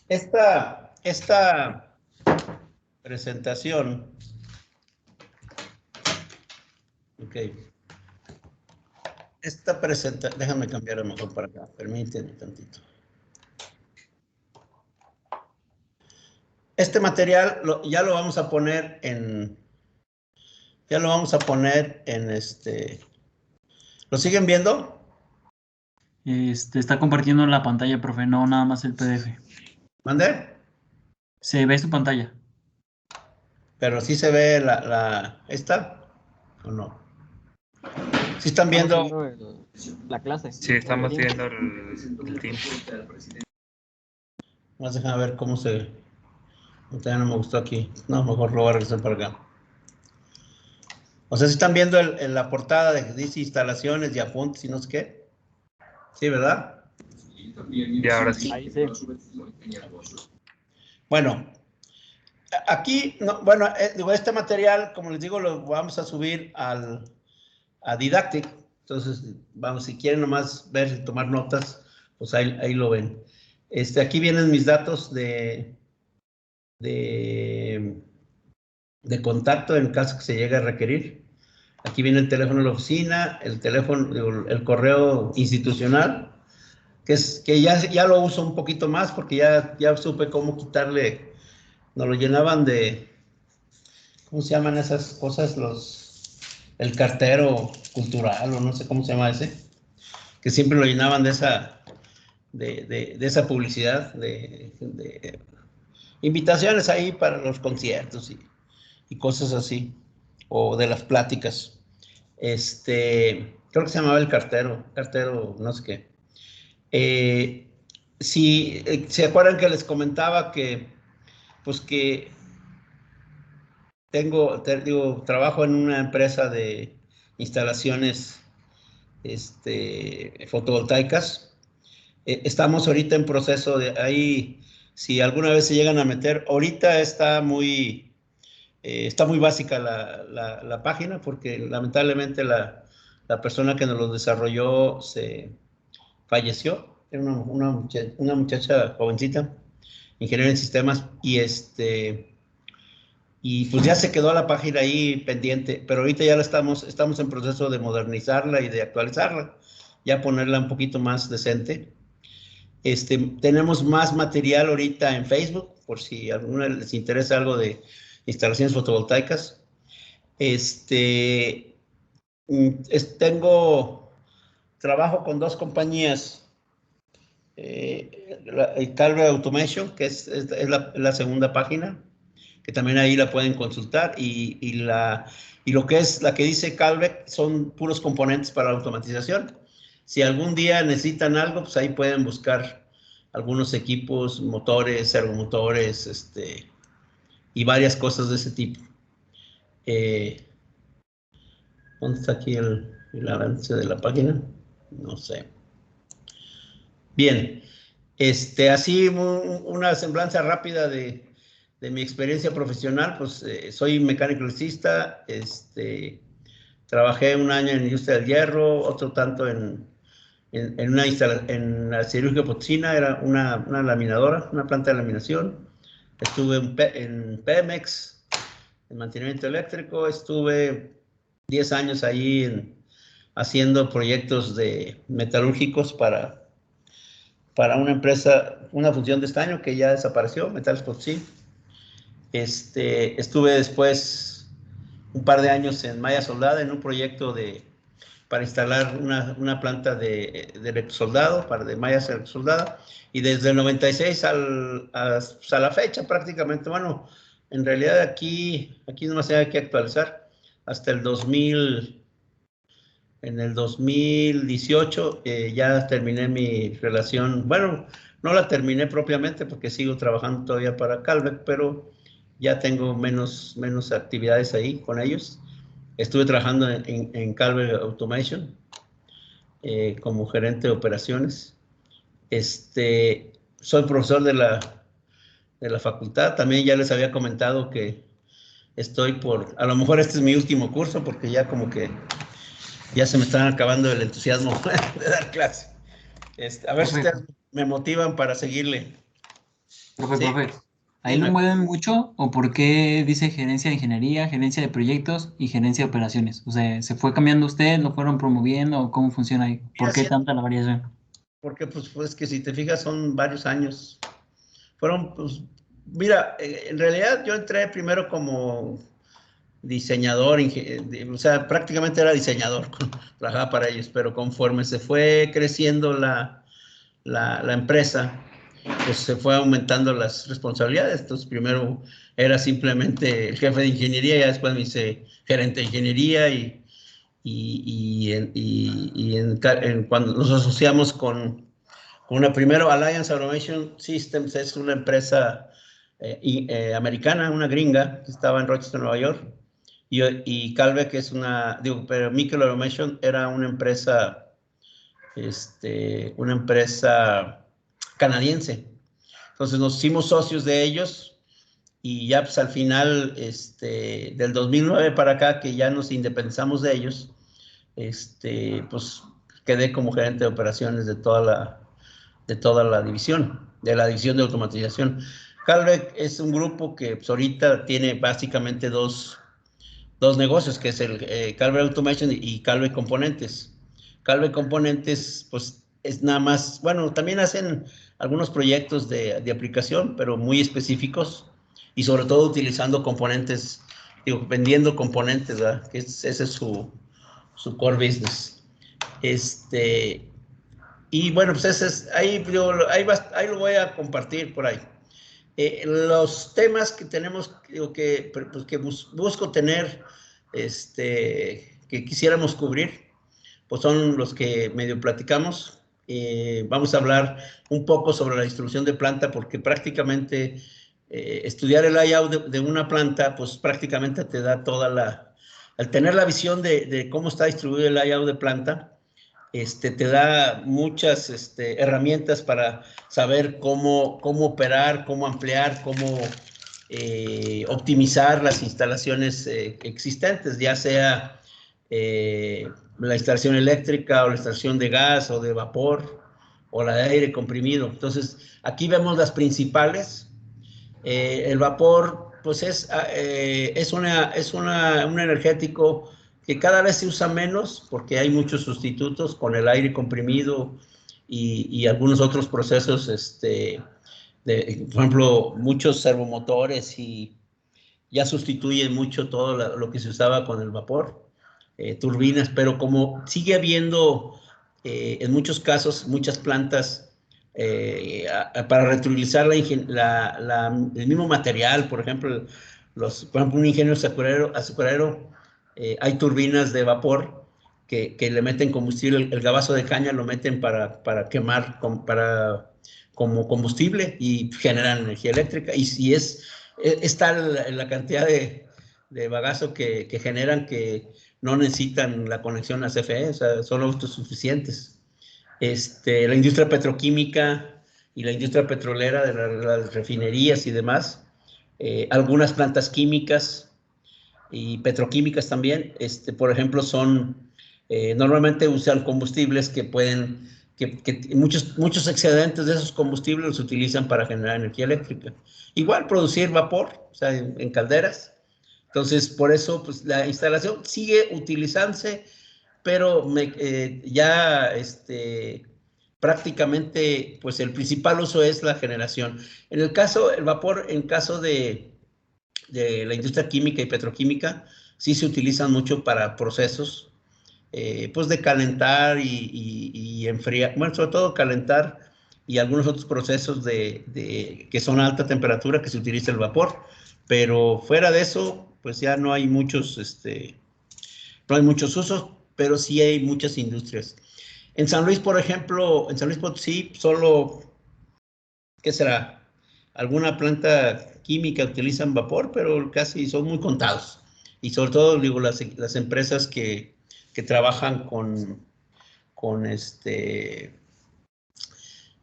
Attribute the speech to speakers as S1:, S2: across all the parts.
S1: Esta presentación, ok, déjame cambiar a lo mejor para acá, permíteme tantito. Este material ya lo vamos a poner en, ¿lo siguen viendo?
S2: Está compartiendo la pantalla, profe, no nada más el PDF.
S1: ¿Mande?
S2: Se ve su pantalla.
S1: Pero sí se ve esta, ¿o no? ¿Sí están viendo?
S3: La clase.
S4: Sí, estamos viendo el team.
S1: Vamos a dejar ver cómo se... Todavía no me gustó aquí. No, mejor lo voy a regresar para acá. O sea, si están viendo en la portada de que dice instalaciones y apuntes y no sé qué. Sí, ¿verdad?
S4: Y ahora sí.
S3: Ahí sí.
S1: Bueno, aquí, no, bueno, digo, este material, como les digo, lo vamos a subir a Didactic. Entonces, vamos, si quieren nomás ver y tomar notas, pues ahí lo ven. Aquí vienen mis datos de contacto en caso que se llegue a requerir. Aquí viene el teléfono de la oficina, el teléfono, el correo institucional, que ya lo uso un poquito más porque ya supe cómo quitarle, nos lo llenaban de, ¿cómo se llaman esas cosas? El cartero cultural o no sé cómo se llama ese, que siempre lo llenaban de esa publicidad, de invitaciones ahí para los conciertos y cosas así, o de las pláticas. Creo que se llamaba el cartero, no sé qué. Si se acuerdan que les comentaba que, pues que trabajo en una empresa de instalaciones fotovoltaicas. Estamos ahorita en proceso de ahí, si alguna vez se llegan a meter, ahorita está muy básica la página porque lamentablemente la persona que nos lo desarrolló se falleció. Era una muchacha jovencita, ingeniera en sistemas, y pues ya se quedó la página ahí pendiente, pero ahorita ya estamos en proceso de modernizarla y de actualizarla, ya ponerla un poquito más decente. Tenemos más material ahorita en Facebook, por si a alguna les interesa algo de instalaciones fotovoltaicas. Trabajo con 2 compañías, Calvert Automation, que es la segunda página, que también ahí la pueden consultar, y lo que es la que dice Calvert son puros componentes para la automatización. Si algún día necesitan algo, pues ahí pueden buscar algunos equipos, motores, servomotores, y varias cosas de ese tipo. ¿Dónde está aquí el avance de la página? No sé. Bien, así una semblanza rápida de mi experiencia profesional, pues soy mecánico electricista, trabajé un año en la industria del hierro, otro tanto en la cirugía potosina, era una laminadora, una planta de laminación. Estuve en Pemex, en mantenimiento eléctrico, estuve 10 años ahí haciendo proyectos metalúrgicos para una empresa, una función de estaño que ya desapareció, Metales Potosí. Estuve después un par de años en Maya Soldada en un proyecto para instalar una planta de electrosoldado, de mallas electrosoldada, y desde el 96 a la fecha prácticamente, bueno, en realidad aquí nomás hay que actualizar, hasta el 2000, en el 2018 ya terminé mi relación, bueno, no la terminé propiamente porque sigo trabajando todavía para Calvert, pero ya tengo menos actividades ahí con ellos. Estuve trabajando en Calvert Automation como gerente de operaciones. Soy profesor de la facultad. También ya les había comentado que a lo mejor este es mi último curso porque ya como que ya se me están acabando el entusiasmo de dar clase. A ver si ustedes me motivan para seguirle.
S2: Profe,
S1: Sí,
S2: profe, ¿ahí lo
S1: dime.
S2: mueven mucho o por qué dice gerencia de ingeniería, gerencia de proyectos y gerencia de operaciones? O sea, ¿se fue cambiando usted, lo fueron promoviendo o cómo funciona ahí? ¿Por
S1: Mira,
S2: qué
S1: sí,
S2: tanta la variación?
S1: porque pues que si te fijas son varios años. Fueron, pues, mira, en realidad yo entré primero como diseñador, o sea, prácticamente era diseñador, trabajaba para ellos, pero conforme se fue creciendo la empresa, pues se fue aumentando las responsabilidades. Entonces, primero era simplemente el jefe de ingeniería, ya después me hice gerente de ingeniería cuando nos asociamos con una primero, Alliance Automation Systems es una empresa americana, una gringa, que estaba en Rochester, Nueva York, y Calve, que es pero Micro Automation era una empresa canadiense. Entonces nos hicimos socios de ellos y ya pues al final, del 2009 para acá, que ya nos independizamos de ellos, pues quedé como gerente de operaciones de toda la división, de la división de automatización. Calvec es un grupo que pues, ahorita tiene básicamente dos negocios, que es el Calvec Automation y Calvec Componentes. Calvec Componentes, pues es nada más, bueno, también hacen algunos proyectos de aplicación, pero muy específicos y sobre todo utilizando componentes, digo, vendiendo componentes, ¿verdad? Ese es su core business. Y bueno, pues ahí lo voy a compartir por ahí. Los temas que tenemos, pues, que busco tener, que quisiéramos cubrir, pues son los que medio platicamos. Vamos a hablar un poco sobre la distribución de planta, porque prácticamente estudiar el layout de una planta, pues prácticamente te da al tener la visión de cómo está distribuido el layout de planta, te da muchas herramientas para saber cómo operar, cómo ampliar, cómo optimizar las instalaciones existentes, ya sea la instalación eléctrica o la instalación de gas o de vapor o la de aire comprimido. Entonces, aquí vemos las principales. El vapor, pues un energético que cada vez se usa menos porque hay muchos sustitutos con el aire comprimido y algunos otros procesos, por ejemplo, muchos servomotores y ya sustituyen mucho todo lo que se usaba con el vapor, turbinas, pero como sigue habiendo en muchos casos muchas plantas para reutilizar el mismo material, por ejemplo, un ingenio azucarero, hay turbinas de vapor que le meten combustible, el gabazo de caña lo meten para quemar, como combustible y generan energía eléctrica. Y si es tal la cantidad de bagazo que generan que no necesitan la conexión a CFE, o sea, son autosuficientes. La industria petroquímica y la industria petrolera de las refinerías y demás, algunas plantas químicas y petroquímicas también, por ejemplo, normalmente usan combustibles que muchos excedentes de esos combustibles los utilizan para generar energía eléctrica. Igual producir vapor, o sea, en calderas. Entonces, por eso, pues la instalación sigue utilizándose, pero ya prácticamente, pues el principal uso es la generación. El vapor, en caso de la industria química y petroquímica, sí se utilizan mucho para procesos, pues de calentar y enfriar, bueno, sobre todo calentar y algunos otros procesos que son a alta temperatura que se utiliza el vapor, pero fuera de eso, pues ya no hay muchos usos, pero sí hay muchas industrias. En San Luis, por ejemplo, en San Luis Potosí, solo, ¿qué será? Alguna planta química utilizan vapor, pero casi son muy contados. Y sobre todo, digo, las empresas que trabajan con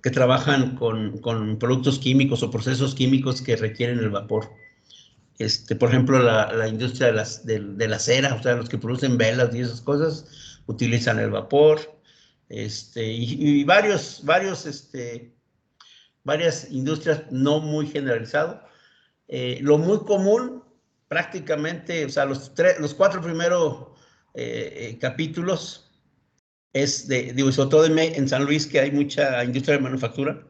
S1: que trabajan con productos químicos o procesos químicos que requieren el vapor. Por ejemplo, la industria de la cera, o sea, los que producen velas y esas cosas, utilizan el vapor. Y varios varias industrias, no muy generalizado. Lo muy común, prácticamente, o sea, los 4 primeros capítulos es digo, sobre todo en San Luis, que hay mucha industria de manufactura,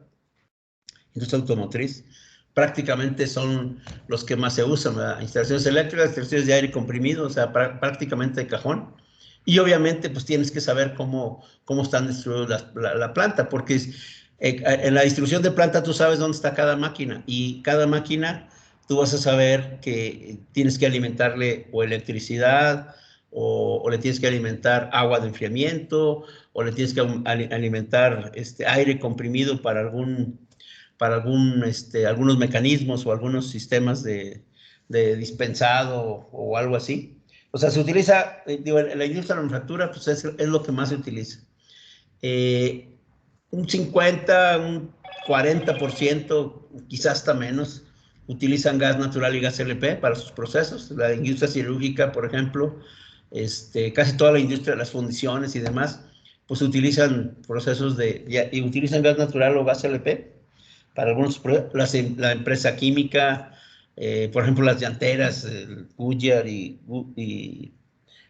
S1: industria automotriz, prácticamente son los que más se usan, ¿verdad? Instalaciones eléctricas, instalaciones de aire comprimido, o sea, prácticamente de cajón. Y obviamente, pues tienes que saber cómo están distribuidas la planta, porque en la distribución de planta tú sabes dónde está cada máquina, y cada máquina tú vas a saber que tienes que alimentarle o electricidad, o le tienes que alimentar agua de enfriamiento, o le tienes que alimentar aire comprimido para algunos mecanismos o algunos sistemas de dispensado o algo así. O sea, se utiliza, digo, en la industria de la manufactura, pues es lo que más se utiliza. Un 50, un 40%, quizás hasta menos, utilizan gas natural y gas LP para sus procesos. La industria cirúrgica, por ejemplo, casi toda la industria de las fundiciones y demás, pues utilizan procesos y utilizan gas natural o gas LP para algunos procesos. La empresa química, por ejemplo, las llanteras, Goodyear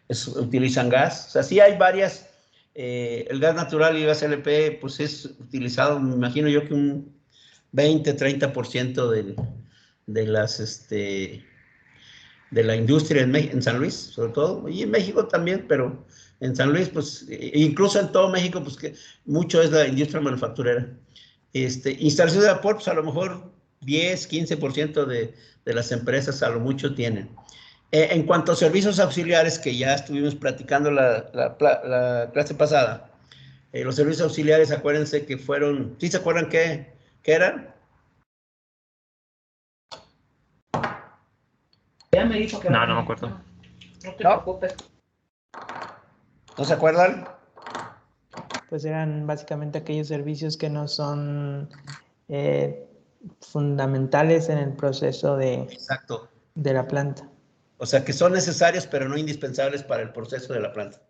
S1: utilizan gas. O sea, sí hay varias. El gas natural y el gas LP, pues es utilizado, me imagino yo que un 20-30% de la industria en San Luis, sobre todo, y en México también, pero en San Luis, pues, incluso en todo México, pues que mucho es la industria manufacturera. Instalación de vapor, pues a lo mejor 10-15% de las empresas a lo mucho tienen. En cuanto a servicios auxiliares, que ya estuvimos platicando la clase pasada, los servicios auxiliares, acuérdense que fueron, ¿sí se acuerdan qué eran?
S3: Ya me dijo que
S4: No, no me acuerdo.
S3: No te preocupes.
S1: ¿No se acuerdan?
S5: Pues eran básicamente aquellos servicios que no son fundamentales en el proceso
S1: Exacto.
S5: de la planta.
S1: O sea, que son necesarios, pero no indispensables para el proceso de la planta.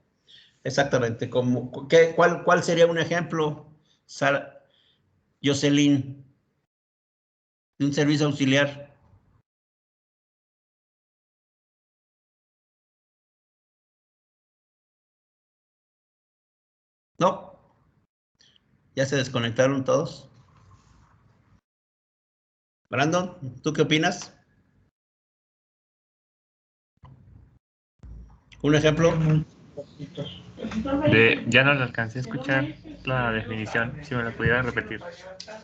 S1: Exactamente. ¿Cuál sería un ejemplo, Jocelyn, de un servicio auxiliar? No. ¿Ya se desconectaron todos? Brandon, ¿tú qué opinas? ¿Un ejemplo?
S4: Ya no le alcancé a escuchar la definición. Si me la pudiera repetir,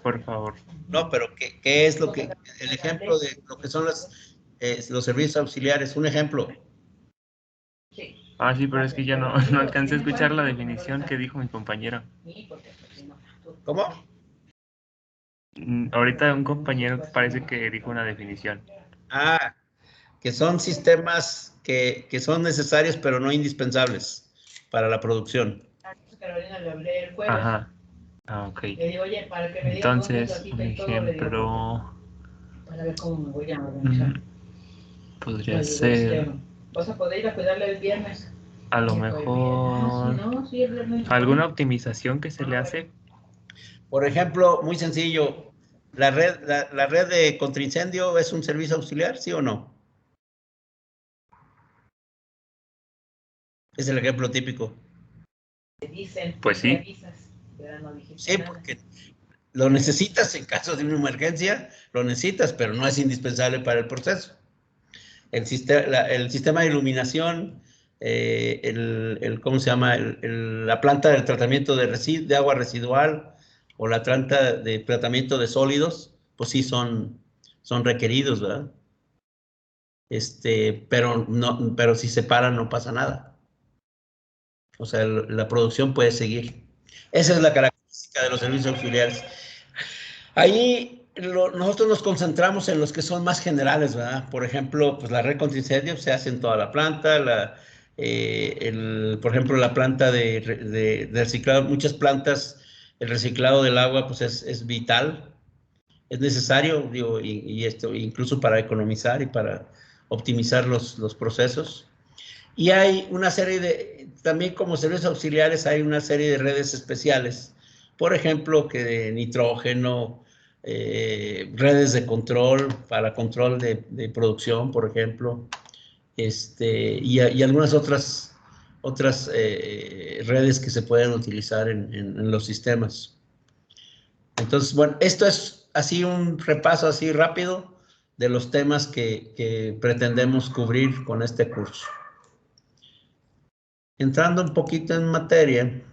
S4: por favor.
S1: No, pero ¿qué es el ejemplo de lo que son los servicios auxiliares? Un ejemplo.
S4: Ah, sí, pero es que ya no alcancé a escuchar la definición que dijo mi compañero.
S1: ¿Cómo?
S4: Ahorita un compañero parece que dijo una definición.
S1: Ah, que son sistemas que son necesarios pero no indispensables para la producción.
S3: Carolina le hablé el jueves.
S4: Ajá. Ah, ok.
S3: Le digo, oye, para que me diga
S4: Entonces, un ejemplo
S3: para ver cómo me voy a organizar.
S4: podría ser,
S3: ¿Vas a poder ir a cuidarle el viernes?
S4: a lo mejor,
S3: Sí, el viernes.
S4: alguna optimización que se le hace.
S1: Por ejemplo, muy sencillo, la red de contraincendio es un servicio auxiliar, ¿sí o no? Es el ejemplo típico.
S4: Pues sí.
S1: Sí, porque lo necesitas en caso de una emergencia, lo necesitas, pero no es indispensable para el proceso. El sistema de iluminación, ¿cómo se llama? La planta de tratamiento de agua residual o la planta de tratamiento de sólidos, pues sí son requeridos, ¿verdad? Pero si se paran no pasa nada. O sea, la producción puede seguir. Esa es la característica de los servicios auxiliares. Ahí nosotros nos concentramos en los que son más generales, ¿verdad? Por ejemplo, pues la red contra incendios se hace en toda la planta, por ejemplo, la planta de reciclado, muchas plantas, el reciclado del agua pues es vital, es necesario, digo, y esto incluso para economizar y para optimizar los procesos. Y hay una serie también como servicios auxiliares hay una serie de redes especiales, por ejemplo, que de nitrógeno, redes de control para control de producción, por ejemplo, y algunas otras redes que se pueden utilizar en los sistemas. Entonces, bueno, esto es así un repaso así rápido de los temas que pretendemos cubrir con este curso. Entrando un poquito en materia,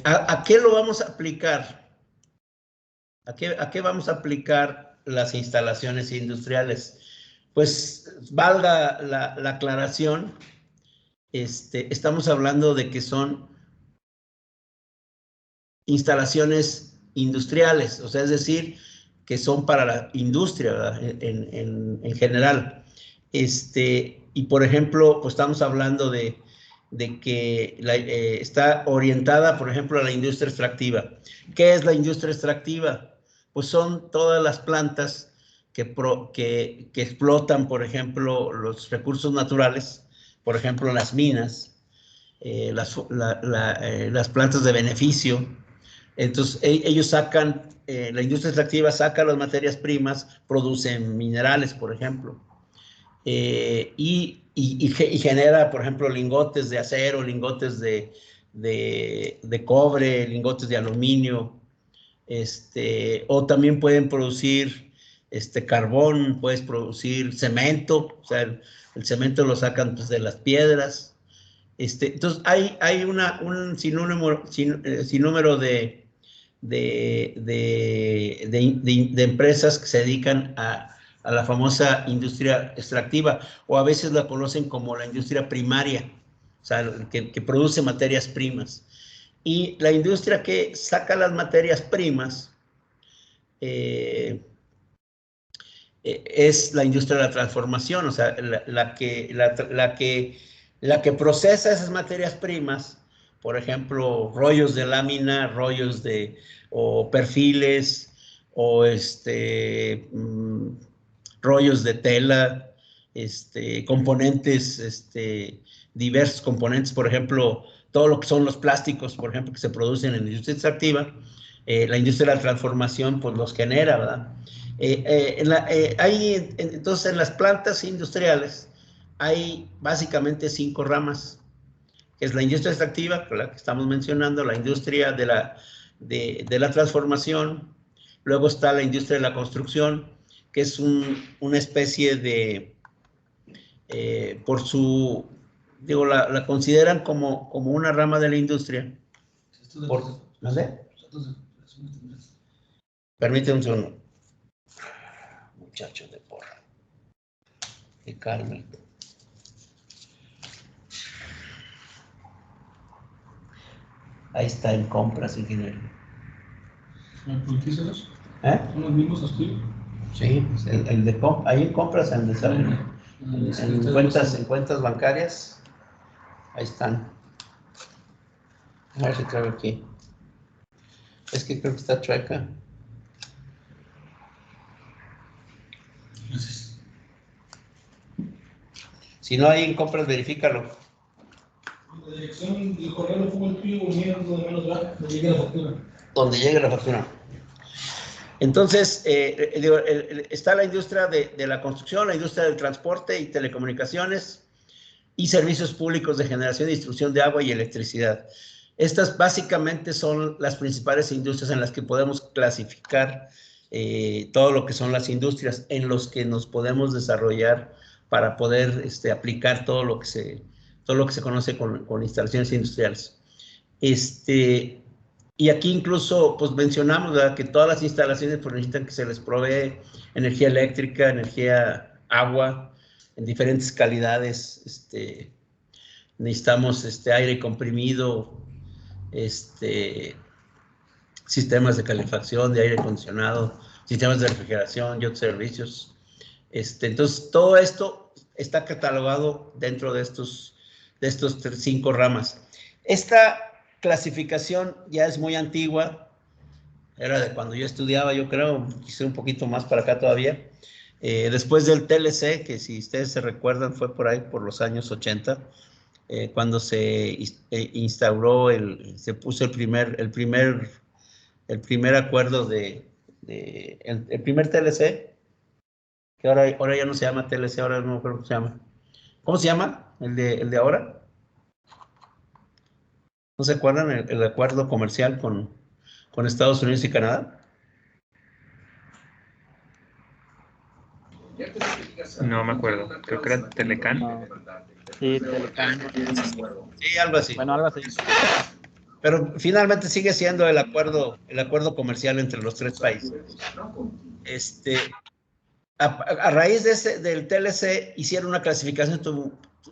S1: ¿a qué lo vamos a aplicar? ¿A qué vamos a aplicar las instalaciones industriales? Pues valga la aclaración, estamos hablando de que son instalaciones industriales, o sea, es decir, que son para la industria, ¿verdad? En general. Y por ejemplo, pues estamos hablando de que está orientada, por ejemplo, a la industria extractiva. ¿Qué es la industria extractiva? Pues son todas las plantas que explotan, por ejemplo, los recursos naturales, por ejemplo, las minas, las plantas de beneficio. Entonces, ellos sacan, la industria extractiva saca las materias primas, producen minerales, por ejemplo, y genera, por ejemplo, lingotes de acero, lingotes de cobre, lingotes de aluminio, o también pueden producir carbón, puedes producir cemento, o sea, el cemento lo sacan pues, de las piedras. Entonces, hay un sinnúmero de empresas que se dedican a la famosa industria extractiva, o a veces la conocen como la industria primaria, o sea, que produce materias primas. Y la industria que saca las materias primas es la industria de la transformación, o sea, la que procesa esas materias primas, por ejemplo, rollos de lámina, rollos o perfiles, o rollos de tela, componentes, diversos componentes, por ejemplo, todo lo que son los plásticos, por ejemplo, que se producen en la industria extractiva, la industria de la transformación, pues los genera, ¿verdad? Entonces, en las plantas industriales hay básicamente 5 ramas, que es la industria extractiva, la que estamos mencionando, la industria de la transformación, luego está la industria de la construcción, que es una especie de, la consideran como una rama de la industria. ¿No sé? Permíteme un segundo. Muchachos de porra. Que calmen. Ahí está en compras, ingeniero.
S6: ¿Políticos?
S1: ¿Son
S6: los mismos aquí?
S1: Sí, pues ahí en compras, en cuentas bancarias, ahí están. A ver si traigo aquí. Es que creo que está chueca.
S6: Gracias.
S1: Si no hay en compras, verifícalo.
S6: La dirección del correo lo pongo el tuyo, mira donde menos va, donde llegue la factura.
S1: Donde llegue la factura. Entonces, está la industria de la construcción, la industria del transporte y telecomunicaciones y servicios públicos de generación y distribución de agua y electricidad. Estas básicamente son las principales industrias en las que podemos clasificar todo lo que son las industrias en los que nos podemos desarrollar para poder aplicar todo lo que se conoce con instalaciones industriales. Y aquí incluso pues mencionamos, ¿verdad?, que todas las instalaciones pues, necesitan que se les provee energía eléctrica, energía, agua, en diferentes calidades. Necesitamos aire comprimido, sistemas de calefacción, de aire acondicionado, sistemas de refrigeración y otros servicios. Entonces, todo esto está catalogado dentro de estos 5 ramas. Esta clasificación ya es muy antigua, era de cuando yo estudiaba, yo creo, quizá un poquito más para acá todavía. Después del TLC, que si ustedes se recuerdan fue por ahí por los años 80, cuando se instauró, se puso el primer el primer acuerdo el primer TLC, que ahora ya no se llama TLC, ahora no creo que se llama. ¿Cómo se llama? El de ahora. ¿No se acuerdan el acuerdo comercial con Estados Unidos y Canadá?
S4: No me acuerdo. Creo que era Telecan.
S7: No. Sí, Telecam.
S1: Sí, algo así.
S7: Bueno, algo así.
S1: Pero finalmente sigue siendo el acuerdo comercial entre los tres países. A raíz del TLC hicieron una clasificación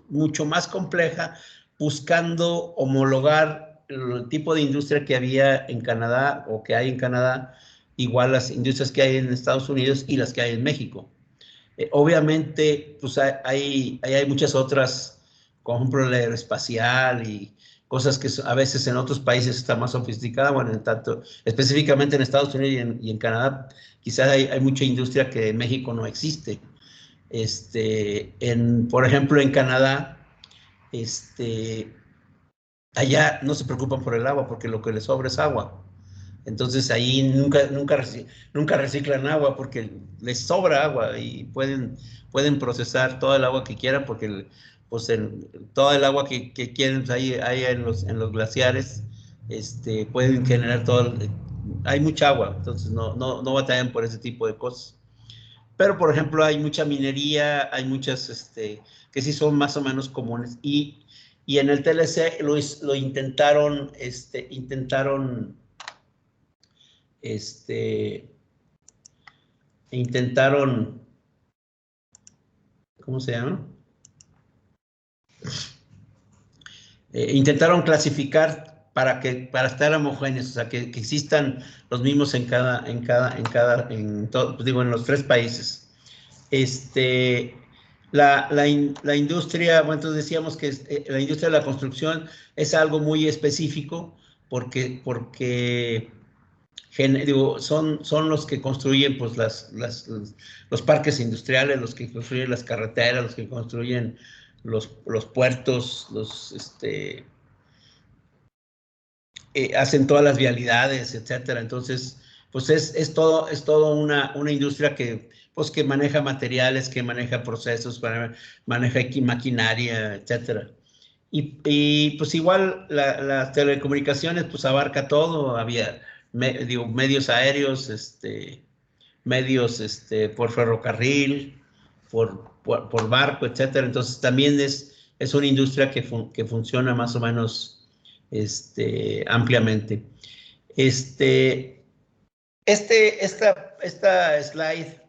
S1: mucho más compleja, buscando homologar el tipo de industria que había en Canadá o que hay en Canadá, igual las industrias que hay en Estados Unidos y las que hay en México. Obviamente, pues hay muchas otras, como por ejemplo la aeroespacial y cosas que a veces en otros países está más sofisticada, bueno, específicamente en Estados Unidos y en Canadá, quizás hay mucha industria que en México no existe. Por ejemplo, en Canadá, allá no se preocupan por el agua porque lo que les sobra es agua. Entonces ahí nunca reciclan agua porque les sobra agua y pueden procesar toda el agua que quieran porque pues toda el agua que quieren pues, ahí en los glaciares pueden generar hay mucha agua, entonces no batallan por ese tipo de cosas. Pero por ejemplo hay mucha minería, hay muchas que sí son más o menos comunes y en el TLC lo intentaron ¿cómo se llama? Intentaron clasificar para estar homogéneos, o sea, que existan los mismos en los tres países. La industria, bueno, entonces decíamos que la industria de la construcción es algo muy específico porque son los que construyen pues, los parques industriales, los que construyen las carreteras, los que construyen los puertos, hacen todas las vialidades, etcétera. Entonces, pues es todo una industria que maneja materiales, que maneja procesos, maneja maquinaria, etcétera. Y pues igual las telecomunicaciones pues abarca todo, había medios aéreos, medios por ferrocarril, por barco, etcétera. Entonces también es una industria que funciona más o menos ampliamente. Esta slide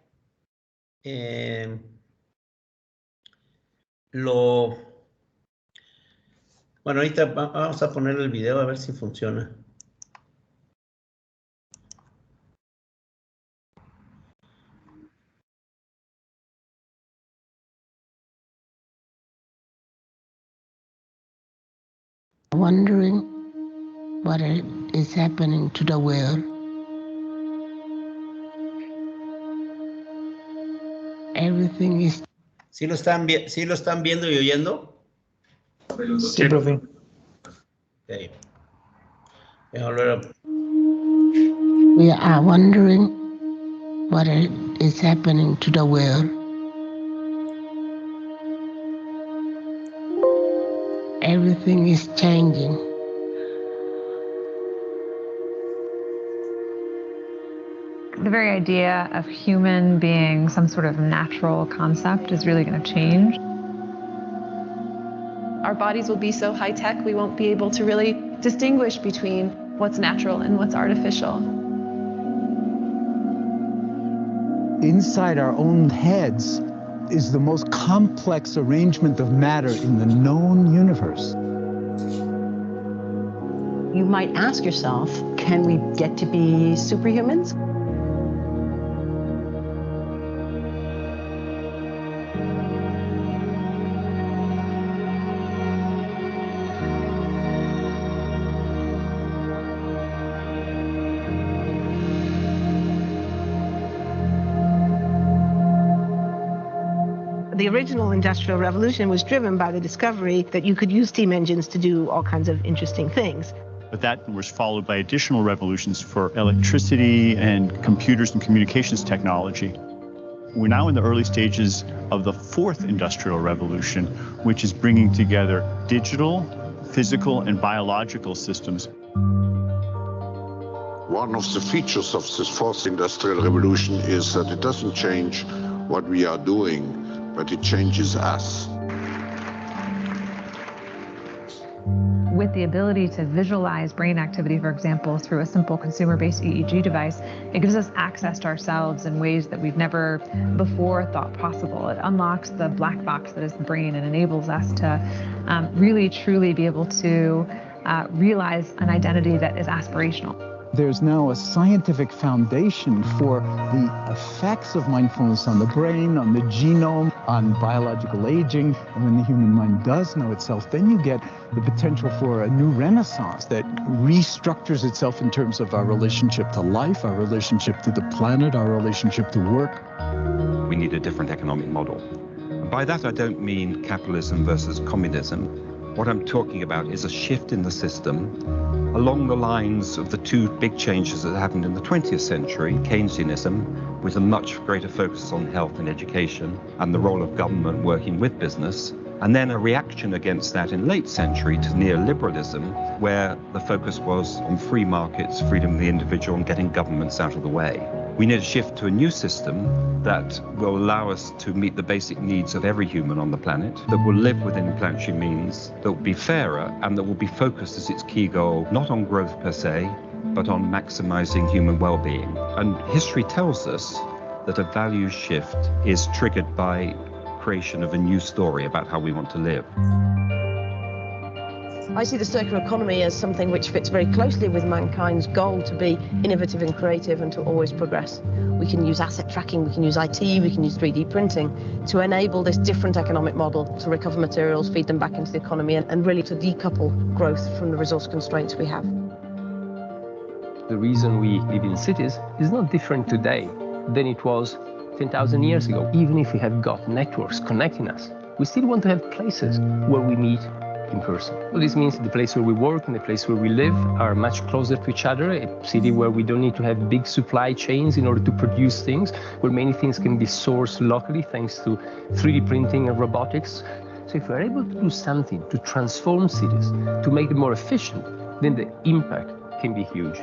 S1: bueno, ahorita vamos a poner el video a ver si funciona.
S8: Wondering what is happening to the world. Everything is.
S1: ¿Sí lo están viendo y oyendo?
S5: Sí, profe.
S1: Okay.
S8: We are wondering what is happening to the world. Everything is changing.
S9: The very idea of human being some sort of natural concept is really going to change.
S10: Our bodies will be so high-tech, we won't be able to really distinguish between what's natural and what's artificial.
S11: Inside our own heads is the most complex arrangement of matter in the known universe.
S12: You might ask yourself, can we get to be superhumans?
S13: The original Industrial Revolution was driven by the discovery that you could use steam engines to do all kinds of interesting things. But that was followed by additional revolutions for electricity and computers and communications technology. We're now in the early stages of the fourth industrial revolution, which is bringing together digital, physical, and biological systems.
S14: One of the features of this fourth industrial revolution is that it doesn't change what we are doing, but it changes us.
S9: With the ability to visualize brain activity, for example, through a simple consumer-based EEG device, it gives us access to ourselves in ways that we've never before thought possible. It unlocks the black box that is the brain and enables us to really, truly be able to realize an identity that is aspirational.
S11: There's now a scientific foundation for the effects of mindfulness on the brain, on the genome, on biological aging. And when the human mind does know itself, then you get the potential for a new renaissance that restructures itself in terms of our relationship to life, our relationship to the planet, our relationship to work.
S15: We need a different economic model. And by that, I don't mean capitalism versus communism. What I'm talking about is a shift in the system along the lines of the two big changes that happened in the 20th century, Keynesianism, with a much greater focus on health and education and the role of government working with business, and then a reaction against that in late century to neoliberalism, where the focus was on free markets, freedom of the individual, and getting governments out of the way. We need a shift to a new system that will allow us to meet the basic needs of every human on the planet, that will live within planetary means, that will be fairer, and that will be focused as its key goal, not on growth per se, but on maximizing human well-being. And history tells us that a values shift is triggered by creation of a new story about how we want to live.
S16: I see the circular economy as something which fits very closely with mankind's goal to be innovative and creative and to always progress. We can use asset tracking, we can use IT, we can use 3D printing to enable this different economic model to recover materials, feed them back into the economy, and really to decouple growth from the resource constraints we have.
S17: The reason we live in cities is not different today than it was 10,000 years ago. Even if we have got networks connecting us, we still want to have places where we meet in person. Well, this means the place where we work and the place where we live are much closer to each other, a city where we don't need to have big supply chains in order to produce things, where many things can be sourced locally thanks to 3D printing and robotics. So if we're able to do something to transform cities, to make them more efficient, then the impact can be huge.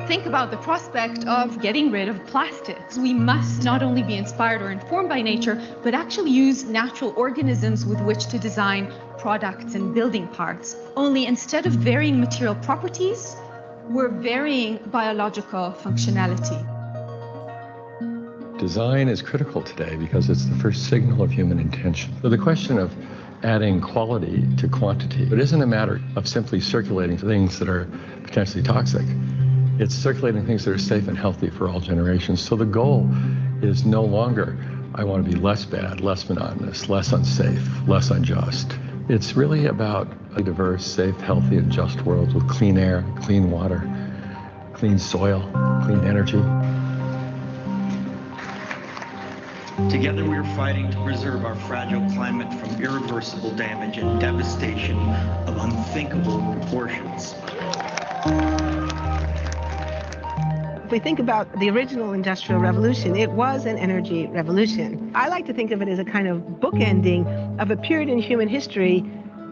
S18: Think about the prospect of getting rid of plastics. We must not only be inspired or informed by nature, but actually use natural organisms with which to design products and building parts. Only instead of varying material properties, we're varying biological functionality.
S19: Design is critical today because it's the first signal of human intention. So the question of adding quality to quantity, it isn't a matter of simply circulating things that are potentially toxic. It's circulating things that are safe and healthy for all generations. So the goal is no longer, I want to be less bad, less monotonous, less unsafe, less unjust. It's really about a diverse, safe, healthy, and just world with clean air, clean water, clean soil, clean energy.
S20: Together we are fighting to preserve our fragile climate from irreversible damage and devastation of unthinkable proportions.
S21: If we think about the original Industrial Revolution, it was an energy revolution. I like to think of it as a kind of bookending of a period in human history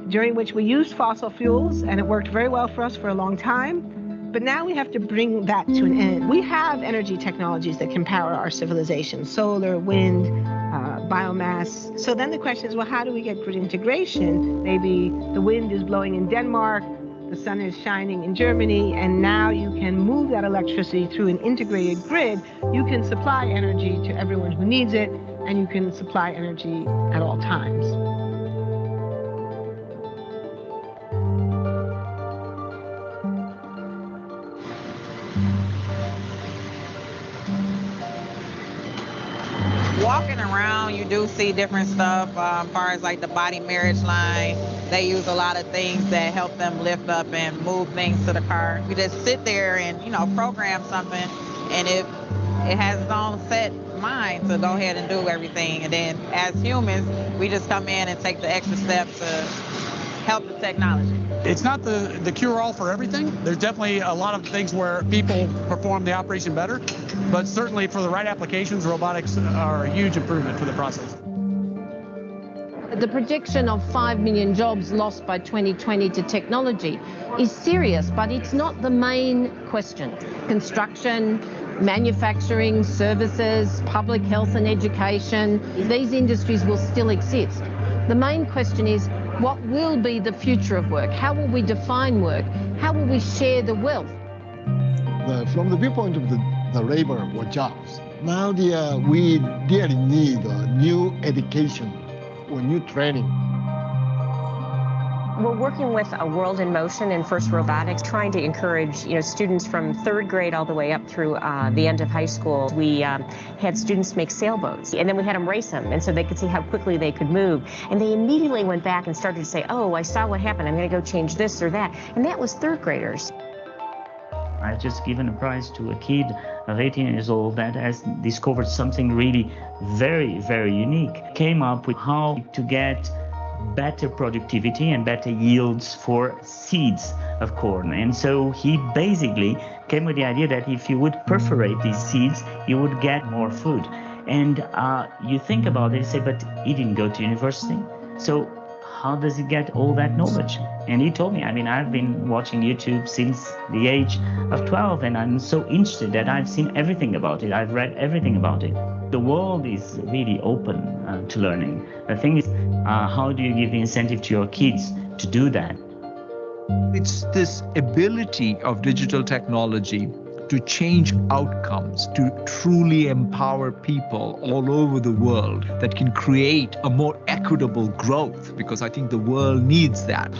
S21: during which we used fossil fuels, and it worked very well for us for a long time. But now we have to bring that to an end. We have energy technologies that can power our civilization: solar, wind, biomass. So then the question is, well, how do we get grid integration? Maybe the wind is blowing in Denmark, the sun is shining in Germany, and now you can move that electricity through an integrated grid. You can supply energy to everyone who needs it, and you can supply energy at all times.
S22: Walking around, you do see different stuff as far as like the body marriage line. They use a lot of things that help them lift up and move things to the car. You just sit there and, you know, program something, and it has its own set mind to go ahead and do everything. And then as humans, we just come in and take the extra step to help the technology?
S2: It's not the cure-all for everything. There's definitely a lot of things where people perform the operation better, but certainly for the right applications, robotics are a huge improvement for the process.
S16: The prediction of 5 million jobs lost by 2020 to technology is serious, but it's not the main question. Construction, manufacturing, services, public health and education, these industries will still exist. The main question is, what will be the future of work? How will we define work? How will we share the wealth?
S3: From the viewpoint of the labor or jobs, now we really need new education or new training.
S23: We're working with a World in Motion and FIRST Robotics, trying to encourage students from 3rd grade all the way up through the end of high school. We had students make sailboats, and then we had them race them, and so they could see how quickly they could move. And they immediately went back and started to say, oh, I saw what happened, I'm going to go change this or that. And that was 3rd graders.
S24: I've just given a prize to a kid of 18 years old that has discovered something really very, very unique. Came up with how to get better productivity and better yields for seeds of corn. And so he basically came with the idea that if you would perforate these seeds, you would get more food. And you think about it and say, but he didn't go to university. So how does he get all that knowledge? And he told me, I mean, I've been watching YouTube since the age of 12, and I'm so interested that I've seen everything about it. I've read everything about it. The world is really open to learning. The thing is, how do you give the incentive to your kids to do that?
S25: It's this ability of digital technology to change outcomes, to truly empower people all over the world that can create a more equitable growth, because I think the world needs that.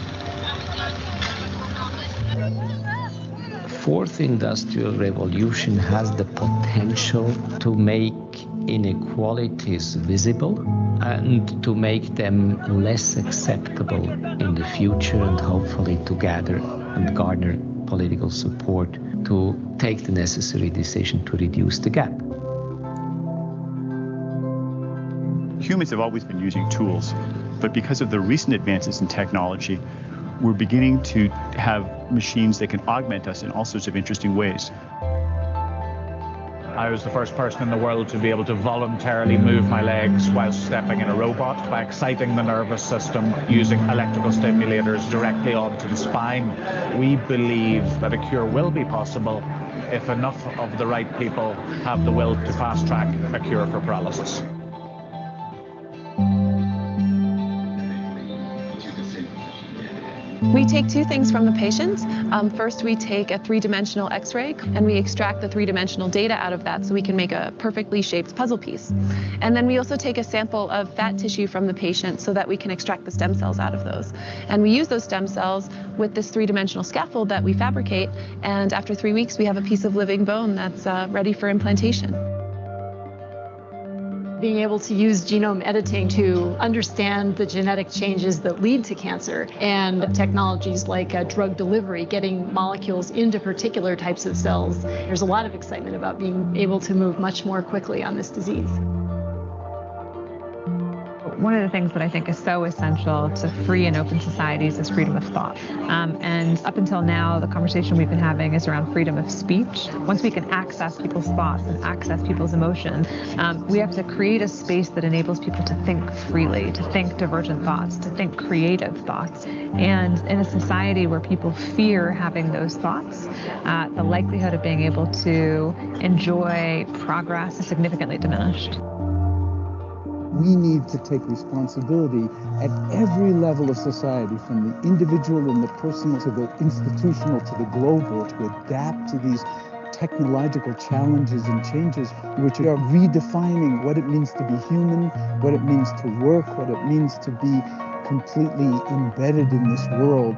S26: Fourth industrial revolution has the potential to make inequalities visible and to make them less acceptable in the future, and hopefully to gather and garner political support to take the necessary decision to reduce the gap.
S13: Humans have always been using tools, but because of the recent advances in technology, we're beginning to have machines that can augment us in all sorts of interesting ways.
S27: I was the first person in the world to be able to voluntarily move my legs while stepping in a robot by exciting the nervous system using electrical stimulators directly onto the spine. We believe that a cure will be possible if enough of the right people have the will to fast-track a cure for paralysis.
S10: We take two things from the patients. First, we take a three-dimensional X-ray and we extract the three-dimensional data out of that so we can make a perfectly shaped puzzle piece. And then we also take a sample of fat tissue from the patient so that we can extract the stem cells out of those. And we use those stem cells with this three-dimensional scaffold that we fabricate, and after 3 weeks we have a piece of living bone that's ready for implantation.
S28: Being able to use genome editing to understand the genetic changes that lead to cancer, and technologies like drug delivery, getting molecules into particular types of cells. There's a lot of excitement about being able to move much more quickly on this disease.
S9: One of the things that I think is so essential to free and open societies is freedom of thought. And up until now, the conversation we've been having is around freedom of speech. Once we can access people's thoughts and access people's emotions, we have to create a space that enables people to think freely, to think divergent thoughts, to think creative thoughts. And in a society where people fear having those thoughts, the likelihood of being able to enjoy progress is significantly diminished.
S11: We need to take responsibility at every level of society, from the individual and the personal to the institutional to the global, to adapt to these technological challenges and changes, which are redefining what it means to be human, what it means to work, what it means to be completely embedded in this world.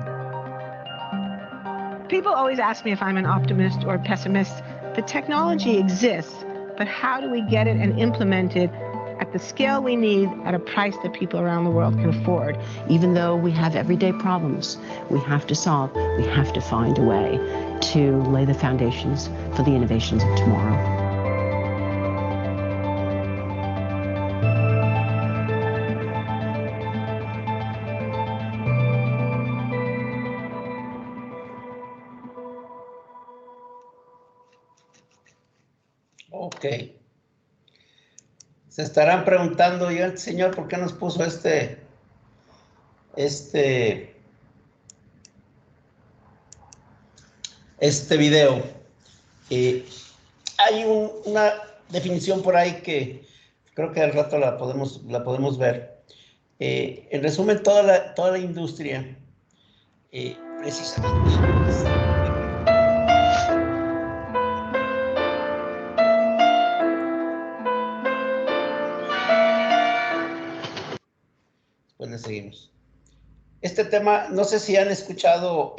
S21: People always ask me if I'm an optimist or a pessimist. The technology exists, but how do we get it and implement it at the scale we need at a price that people around the world can afford?
S12: Even though we have everyday problems we have to solve, we have to find a way to lay the foundations for the innovations of tomorrow.
S1: Ok. Se estarán preguntando, yo, señor, ¿por qué nos puso este video? Hay una definición por ahí que creo que al rato la podemos ver. En resumen, toda la industria, precisamente. Pues le seguimos. Este tema, no sé si han escuchado,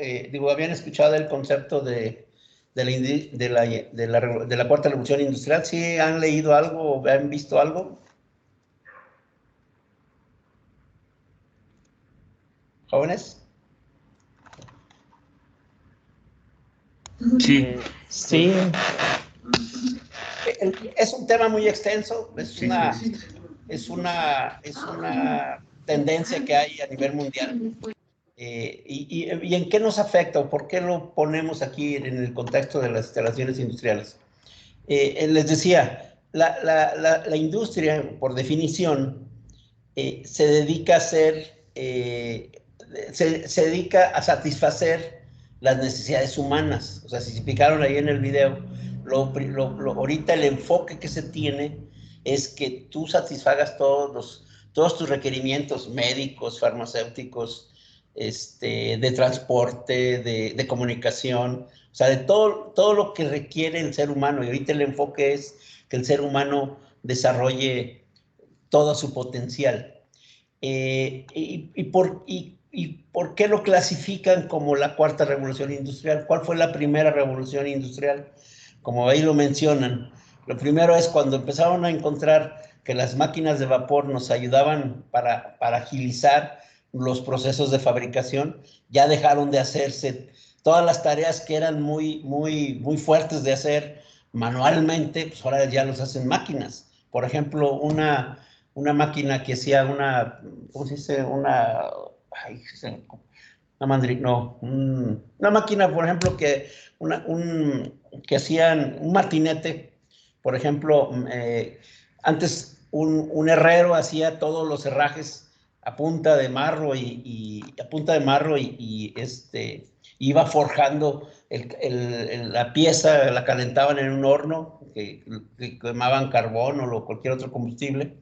S1: habían escuchado el concepto de la cuarta revolución industrial. ¿Sí han leído algo o han visto algo? ¿Jóvenes?
S24: Sí. Sí.
S1: Es un tema muy extenso, es una tendencia que hay a nivel mundial. ¿Y en qué nos afecta o por qué lo ponemos aquí en el contexto de las instalaciones industriales? Les decía, la industria, por definición, se dedica a satisfacer las necesidades humanas. O sea, si se fijaron ahí en el video, ahorita el enfoque que se tiene es que tú satisfagas todos tus requerimientos médicos, farmacéuticos, de transporte, de comunicación, o sea, de todo lo que requiere el ser humano. Y ahorita el enfoque es que el ser humano desarrolle todo su potencial. ¿Y por qué lo clasifican como la cuarta revolución industrial? ¿Cuál fue la primera revolución industrial? Como ahí lo mencionan, lo primero es cuando empezaron a encontrar que las máquinas de vapor nos ayudaban para agilizar los procesos de fabricación. Ya dejaron de hacerse todas las tareas que eran muy fuertes de hacer manualmente, pues ahora ya los hacen máquinas. Por ejemplo, una máquina que hacía ¿cómo se dice? Una máquina, por ejemplo, que hacían un martinete. Por ejemplo, antes un herrero hacía todos los herrajes a punta de marro y iba forjando la pieza, la calentaban en un horno que quemaban carbón o cualquier otro combustible,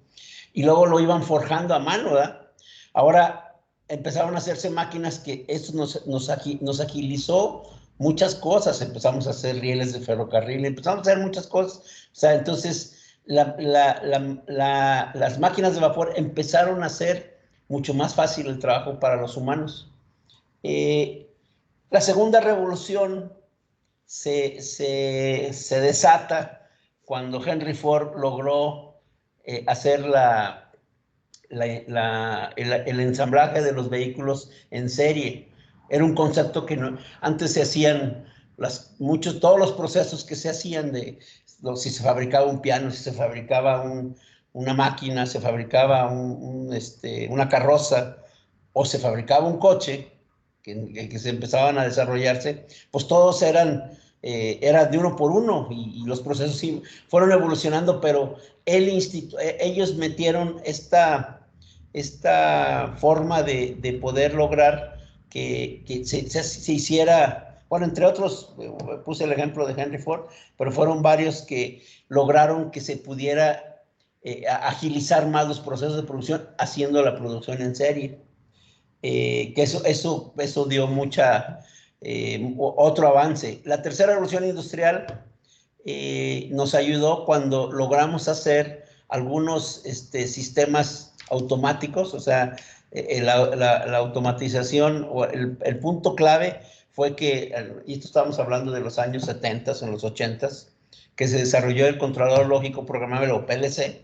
S1: y luego lo iban forjando a mano, ¿verdad? Ahora empezaron a hacerse máquinas que eso nos agilizó muchas cosas. Empezamos a hacer rieles de ferrocarril, empezamos a hacer muchas cosas. O sea, entonces las máquinas de vapor empezaron a hacer mucho más fácil el trabajo para los humanos. La segunda revolución se desata cuando Henry Ford logró hacer el ensamblaje de los vehículos en serie. Era un concepto que antes se hacían todos los procesos que se hacían si se fabricaba un piano, si se fabricaba una máquina, se fabricaba una carroza o se fabricaba un coche que se empezaban a desarrollarse, pues todos era de uno por uno y los procesos sí fueron evolucionando, pero ellos metieron esta forma de poder lograr que se hiciera, bueno, entre otros, puse el ejemplo de Henry Ford, pero fueron varios que lograron que se pudiera agilizar más los procesos de producción haciendo la producción en serie. Que eso dio otro avance. La tercera revolución industrial nos ayudó cuando logramos hacer algunos sistemas automáticos. O sea, la automatización o el punto clave fue que, y esto estamos hablando de los años 70, en los 80, que se desarrolló el controlador lógico programable o PLC,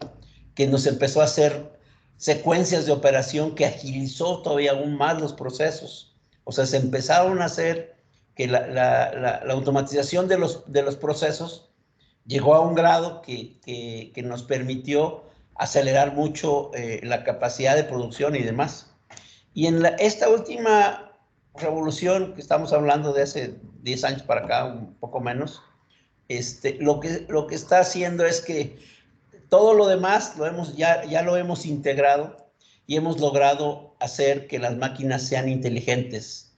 S1: que nos empezó a hacer secuencias de operación que agilizó todavía aún más los procesos. O sea, se empezaron a hacer que la automatización de los procesos llegó a un grado que nos permitió acelerar mucho la capacidad de producción y demás. Y en esta última revolución que estamos hablando de hace 10 años para acá, un poco menos, lo que está haciendo es que todo lo demás ya lo hemos integrado y hemos logrado hacer que las máquinas sean inteligentes.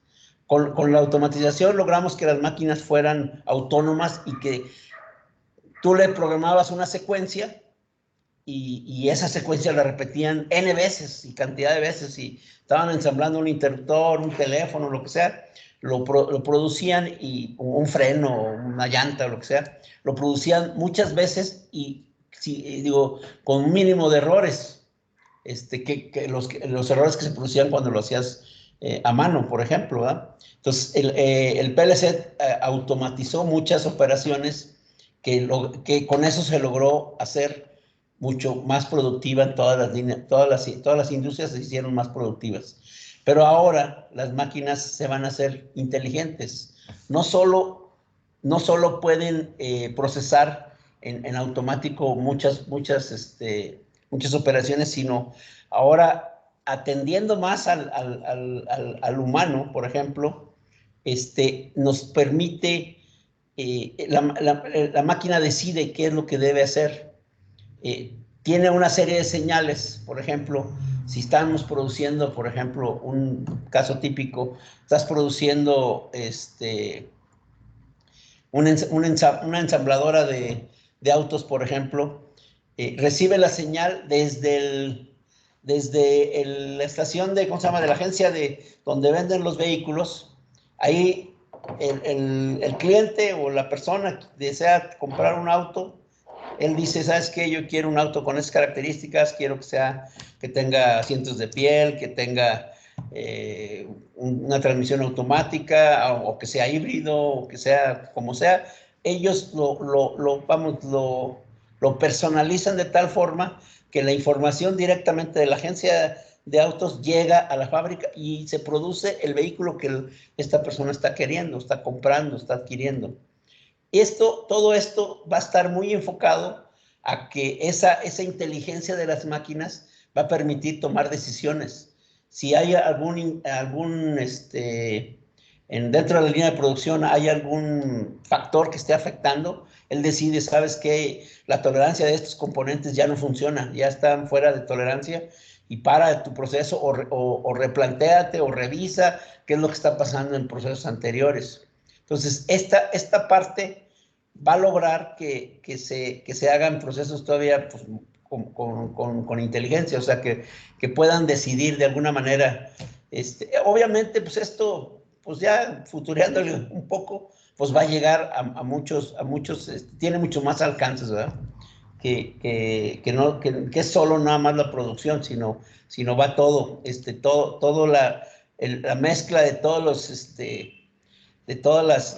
S1: Con la automatización logramos que las máquinas fueran autónomas y que tú le programabas una secuencia y esa secuencia la repetían N veces y cantidad de veces, y estaban ensamblando un interruptor, un teléfono, lo que sea, lo producían, y un freno, una llanta, lo que sea, lo producían muchas veces y con un mínimo de errores, los errores que se producían cuando lo hacías a mano, por ejemplo, ¿verdad? Entonces, el PLC automatizó muchas operaciones que con eso se logró hacer mucho más productiva en todas las líneas, todas las industrias se hicieron más productivas. Pero ahora las máquinas se van a hacer inteligentes. No solo pueden procesar en automático muchas operaciones, sino ahora, atendiendo más al humano, por ejemplo, nos permite, la máquina decide qué es lo que debe hacer. Tiene una serie de señales, por ejemplo, si estamos produciendo, por ejemplo, un caso típico, estás produciendo una ensambladora de autos, por ejemplo, recibe la señal desde la estación de, ¿cómo se llama?, de la agencia donde venden los vehículos. Ahí el cliente o la persona que desea comprar un auto, él dice, ¿sabes qué? Yo quiero un auto con esas características, quiero que tenga asientos de piel, que tenga una transmisión automática, o que sea híbrido, o que sea como sea. Ellos lo personalizan de tal forma que la información directamente de la agencia de autos llega a la fábrica y se produce el vehículo que esta persona está queriendo, está comprando, está adquiriendo. Todo esto va a estar muy enfocado a que esa inteligencia de las máquinas va a permitir tomar decisiones. Si hay dentro de la línea de producción hay algún factor que esté afectando, él decide, ¿sabes qué? La tolerancia de estos componentes ya no funciona, ya están fuera de tolerancia, y para tu proceso, o replantéate o revisa qué es lo que está pasando en procesos anteriores. Entonces, esta parte va a lograr que se hagan procesos todavía, pues, con inteligencia, o sea, que puedan decidir de alguna manera. Obviamente, pues esto, pues ya futureándole un poco, pues va a llegar a muchos, tiene mucho más alcances, ¿verdad? Que es solo nada más la producción, sino va todo, la mezcla de todos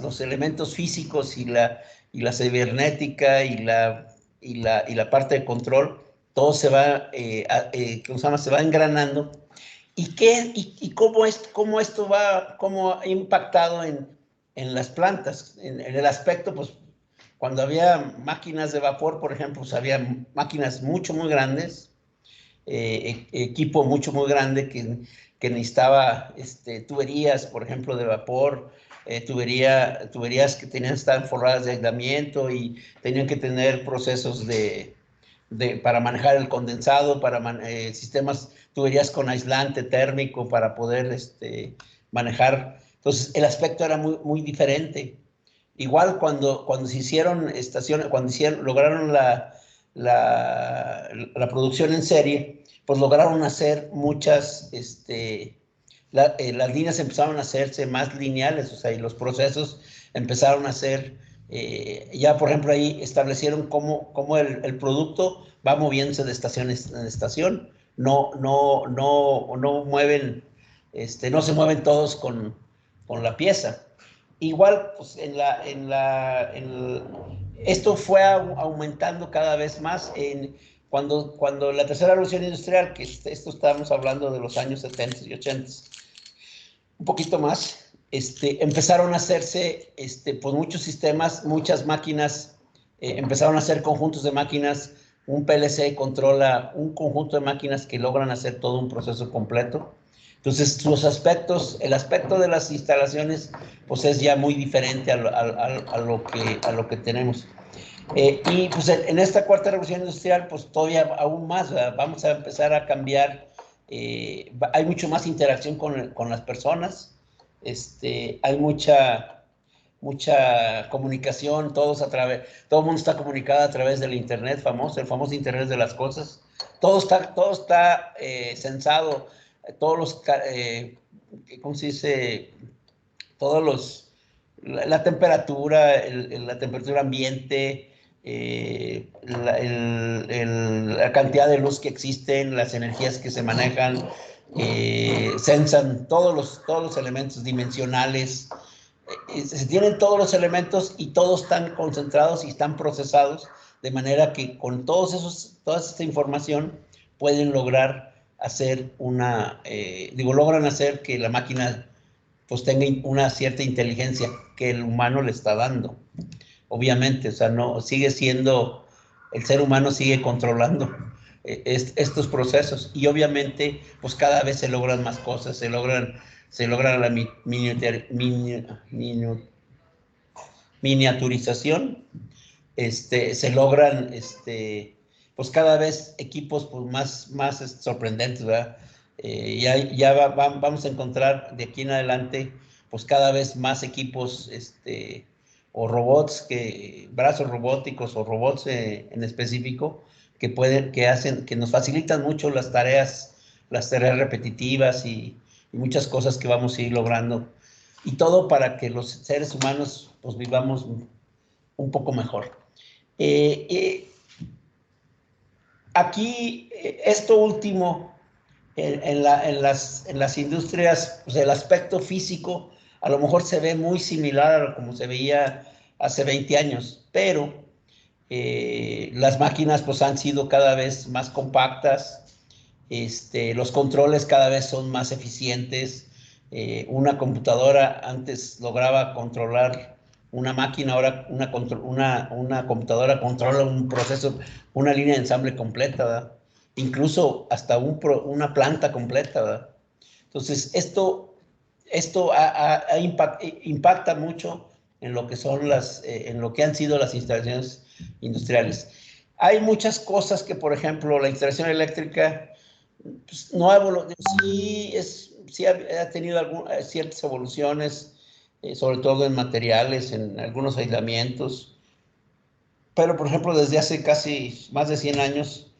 S1: los elementos físicos y la cibernética y la parte de control, todo se va, se va engranando. ¿Y cómo esto cómo ha impactado en las plantas? En el aspecto, pues, cuando había máquinas de vapor, por ejemplo, pues había máquinas muy grandes, equipo muy grande que necesitaba tuberías, por ejemplo, de vapor, tuberías que estaban forradas de aislamiento y tenían que tener procesos para manejar el condensado, sistemas, tuberías con aislante térmico para poder manejar. Entonces, el aspecto era muy diferente. Igual cuando se hicieron estaciones, lograron la producción en serie, pues lograron hacer muchas, las líneas empezaron a hacerse más lineales, o sea, y los procesos empezaron a ser, ya por ejemplo ahí establecieron cómo el producto va moviéndose de estación en estación, no se mueven todos con la pieza. Igual, pues esto fue aumentando cada vez más cuando la tercera revolución industrial, que esto estábamos hablando de los años 70 y 80, un poquito más, empezaron a hacerse pues muchos sistemas, muchas máquinas, empezaron a hacer conjuntos de máquinas. Un PLC controla un conjunto de máquinas que logran hacer todo un proceso completo. Entonces, el aspecto de las instalaciones, pues es ya muy diferente a lo que tenemos. Y pues en esta cuarta revolución industrial, pues todavía aún más, ¿verdad? Vamos a empezar a cambiar, hay mucho más interacción con las personas, hay mucha comunicación, todo el mundo está comunicado a través del internet el famoso internet de las cosas, todo está censado, ¿cómo se dice? La temperatura, la temperatura ambiente, la cantidad de luz que existen, las energías que se manejan, censan todos los elementos dimensionales, se tienen todos los elementos y todos están concentrados y están procesados, de manera que con toda esta información pueden lograr hacer logran hacer que la máquina pues tenga una cierta inteligencia que el humano le está dando. Obviamente, o sea, no sigue siendo, el ser humano sigue controlando estos procesos y obviamente pues cada vez se logran más cosas, se logra la miniaturización, se logran pues cada vez equipos pues más sorprendentes, ¿verdad? Vamos a encontrar de aquí en adelante pues cada vez más equipos o robots, brazos robóticos o robots en específico que nos facilitan mucho las tareas repetitivas y muchas cosas que vamos a ir logrando, y todo para que los seres humanos pues vivamos un poco mejor. Aquí esto último en las industrias, pues el aspecto físico a lo mejor se ve muy similar a como se veía hace 20 años, pero las máquinas pues han sido cada vez más compactas, los controles cada vez son más eficientes. Una computadora antes lograba controlar una máquina, ahora una computadora controla un proceso, una línea de ensamble completa, ¿verdad? Incluso hasta una planta completa, ¿verdad? Entonces, esto impacta mucho en lo que son en lo que han sido las instalaciones industriales. Hay muchas cosas que, por ejemplo, la instalación eléctrica pues, no ha evolucionado, sí ha tenido ciertas evoluciones, sobre todo en materiales, en algunos aislamientos, pero, por ejemplo, desde hace casi más de 100 años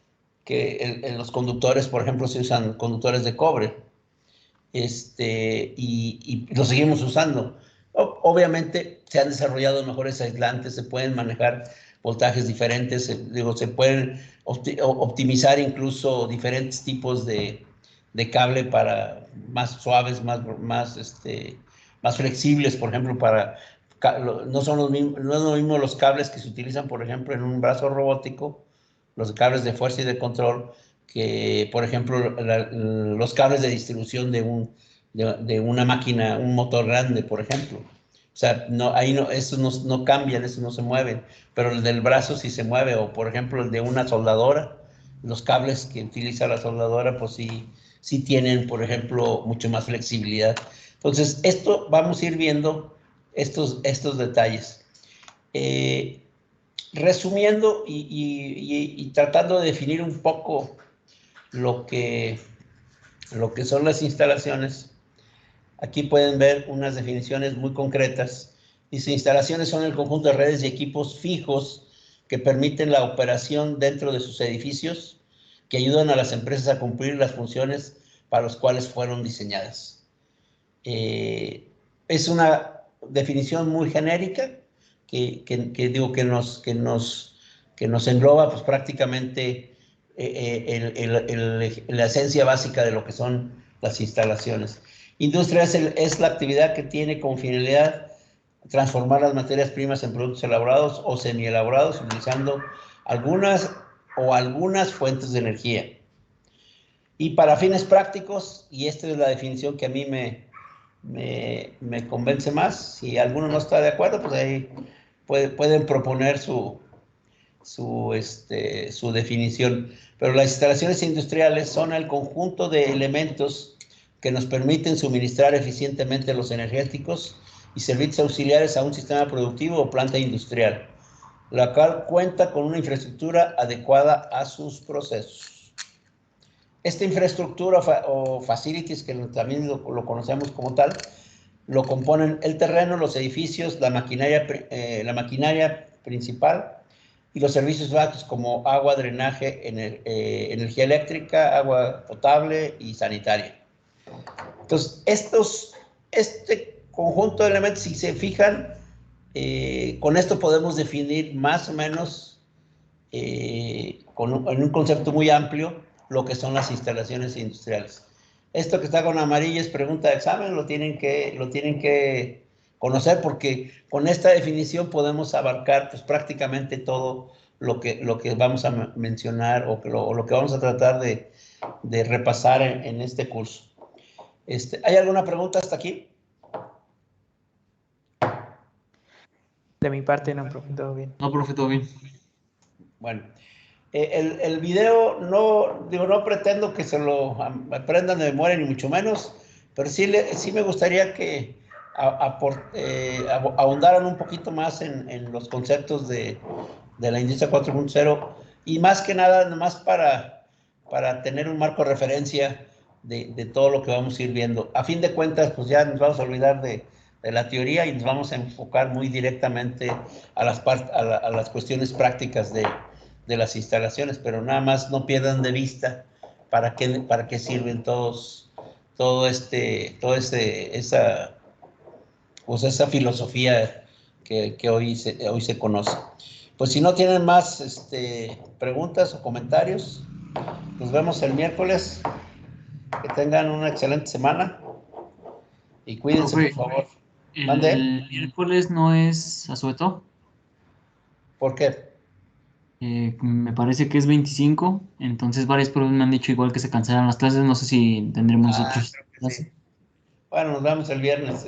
S1: que en los conductores, por ejemplo, se usan conductores de cobre, y los seguimos usando. Obviamente se han desarrollado mejores aislantes, se pueden manejar voltajes diferentes, se pueden optimizar incluso diferentes tipos de cable para más suaves, más flexibles, por ejemplo, no son lo mismo los cables que se utilizan, por ejemplo, en un brazo robótico, los cables de fuerza y de control, que, por ejemplo, los cables de distribución de una máquina, un motor grande, por ejemplo. O sea, esos no cambian, esos no se mueven, pero el del brazo sí se mueve, o por ejemplo el de una soldadora, los cables que utiliza la soldadora, pues sí tienen, por ejemplo, mucho más flexibilidad. Entonces, vamos a ir viendo estos detalles. Resumiendo y tratando de definir un poco lo que son las instalaciones, aquí pueden ver unas definiciones muy concretas. Dice, instalaciones son el conjunto de redes y equipos fijos que permiten la operación dentro de sus edificios, que ayudan a las empresas a cumplir las funciones para las cuales fueron diseñadas. Es una definición muy genérica que nos engloba pues prácticamente la esencia básica de lo que son las instalaciones. Industria es la actividad que tiene como finalidad transformar las materias primas en productos elaborados o semielaborados utilizando algunas fuentes de energía. Y para fines prácticos, y esta es la definición que a mí me convence más, si alguno no está de acuerdo, pues ahí pueden proponer su definición. Pero las instalaciones industriales son el conjunto de elementos que nos permiten suministrar eficientemente los energéticos y servicios auxiliares a un sistema productivo o planta industrial, la cual cuenta con una infraestructura adecuada a sus procesos. Esta infraestructura o facilities, que también lo conocemos como tal, lo componen el terreno, los edificios, la maquinaria principal y los servicios básicos como agua, drenaje, energía eléctrica, agua potable y sanitaria. Entonces, este conjunto de elementos, si se fijan, con esto podemos definir más o menos, en un concepto muy amplio, lo que son las instalaciones industriales. Esto que está con amarillo es pregunta de examen, lo tienen que conocer, porque con esta definición podemos abarcar pues, prácticamente todo lo que vamos a mencionar o lo que vamos a tratar de repasar en este curso. ¿Hay alguna pregunta hasta aquí?
S4: De mi parte no, profe, todo bien.
S5: No, profe, todo bien.
S1: Bueno, el video no pretendo que se lo aprendan de memoria ni mucho menos, pero sí me gustaría que ahondaran un poquito más en los conceptos de la industria 4.0 y más que nada, nomás para tener un marco de referencia de todo lo que vamos a ir viendo. A fin de cuentas, pues ya nos vamos a olvidar de la teoría y nos vamos a enfocar muy directamente a las cuestiones prácticas de las instalaciones, pero nada más no pierdan de vista para qué sirven esa filosofía que hoy se conoce. Pues si no tienen más preguntas o comentarios, nos vemos el miércoles. Que tengan una excelente semana y cuídense,
S5: Profe,
S1: por favor.
S5: ¿El miércoles no es asueto?
S1: ¿Por qué?
S5: Me parece que es 25, entonces varios profes me han dicho igual que se cancelan las clases, no sé si tendremos otros.
S1: Sí. Bueno, nos vemos el viernes.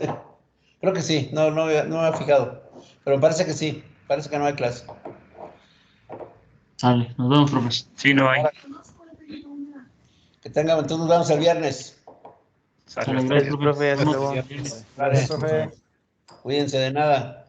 S1: Creo que sí, no me he fijado, pero me parece que sí, parece que no hay clase.
S5: Sale, nos vemos, profe.
S6: Sí, no hay.
S1: Que tengan, entonces nos vemos el viernes.
S5: Sale, gracias, profe.
S4: Hasta luego. Gracias, profe.
S1: Cuídense de nada.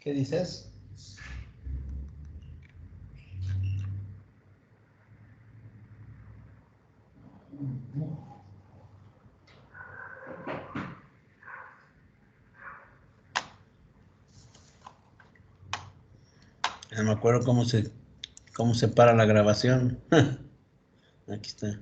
S1: ¿Qué dices? No me acuerdo cómo se para la grabación. Aquí está.